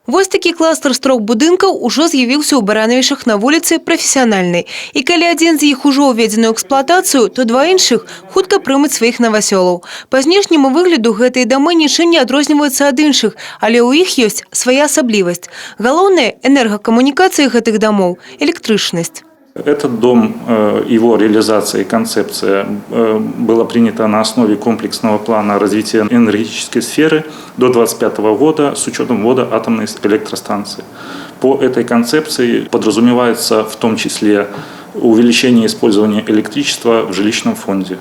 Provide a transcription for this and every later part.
Вось такі кластер з 3 будынкаў ужо з'явіўся ў Баранавішах на вуліцы Прафесіянальнай. І калі адзін з іх ужо ўведзены ў эксплуатацыю, то 2 іншых хутка прымуць сваіх навасёлаў. Па знешняму выгляду гэтыя дамы нічым не адрозніваюцца ад іншых, але ў іх ёсць свая асаблівасць. Галоўнае – энергакамунікацыі гэтых дамоў – электрычнасць. Этот дом, его реализация и концепция была принята на основе комплексного плана развития энергетической сферы до 2025 года с учетом ввода атомной электростанции. По этой концепции подразумевается в том числе увеличение использования электричества в жилищном фонде.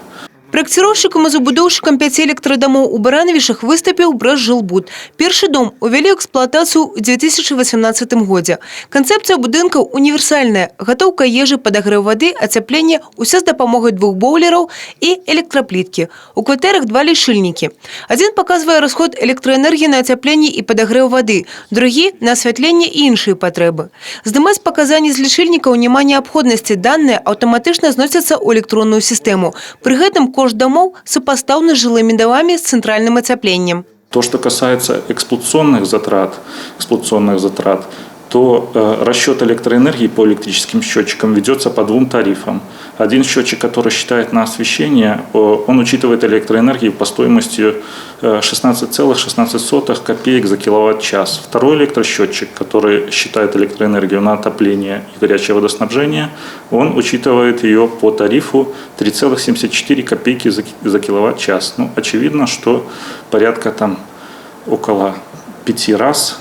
Проектировщиком и забудовщиком 5 электродомов у Баранавішах выступил Брашжилбуд. Первый дом увели в эксплуатацию в 2018 году. Концепция будинков универсальная. Готовка ежи, подогрев воды, оцепление – все с допомогой 2 бойлеров и электроплитки. У квартирах 2 лишильники. Один показывает расход электроэнергии на оцепление и подогрев воды, другие – на осветление и иншие потребы. Здымать показания из лишильников нема необходимости. Данные автоматично сносятся в электронную систему. При этом кошт домов сопоставлены с жилыми домами с центральным оцеплением. То, что касается эксплуатационных затрат, то расчет электроэнергии по электрическим счетчикам ведется по 2 тарифам. Один счетчик, который считает на освещение, он учитывает электроэнергию по стоимости 16,16 копеек за киловатт-час. Второй электросчетчик, который считает электроэнергию на отопление и горячее водоснабжение, он учитывает ее по тарифу 3,74 копейки за киловатт-час. Ну, очевидно, что порядка около 5 раз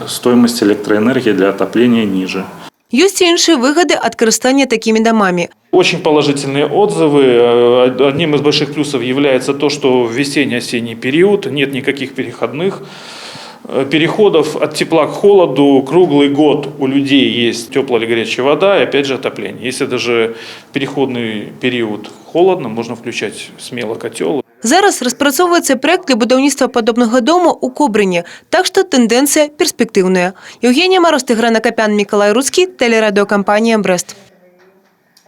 стоимость электроэнергии для отопления ниже. Есть и іншие выгоды от користания такими домами. Очень положительные отзывы. Одним из больших плюсов является то, что в весенне-осенний период нет никаких переходных переходов от тепла к холоду. Круглый год у людей есть теплая или горячая вода и опять же отопление. Если даже в переходный период холодно, можно включать смело котел. Зараз распрацоўваецца проект для будаўніцтва падобнага дома ў Кобрыне, так што тэндэнцыя перспектыўная. Евгения Мароз, Тыгран Акопян, Миколай Руцкий, телерадиокомпания «Брест».